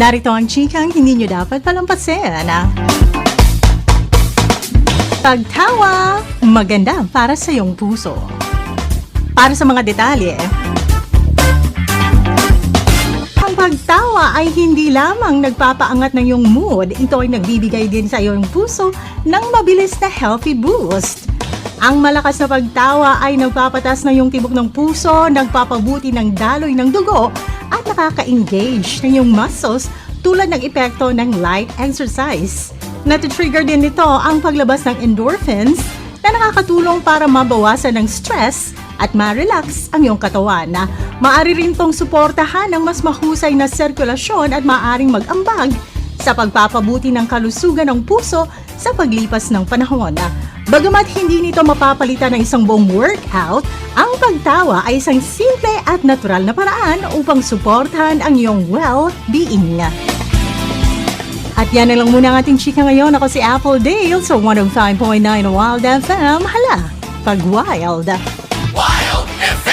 Narito ang chikang hindi nyo dapat palampasin. Pagtawa, maganda para sa iyong puso. Para sa mga detalye, ang pagtawa ay hindi lamang nagpapaangat ng iyong mood, ito ay nagbibigay din sa iyong puso ng mabilis na healthy boost. Ang malakas na pagtawa ay nagpapatas ng iyong tibok ng puso, nagpapabuti ng daloy ng dugo, at nakaka-engage ng iyong muscles tulad ng epekto ng light exercise. Natitrigger din nito ang paglabas ng endorphins na nakakatulong para mabawasan ng stress at ma-relax ang iyong katawan. Maaari rin itong suportahan ng mas mahusay na sirkulasyon at maaaring mag-ambag sa pagpapabuti ng kalusugan ng puso sa paglipas ng panahon. Bagamat hindi nito mapapalitan ng isang buong workout, ang pagtawa ay isang simple at natural na paraan upang suportahan ang iyong well-being. At yan na lang muna ang ating chika ngayon. Ako si Apple Dale sa 105.9 Wild FM. Hala, pag wild! Wild FM.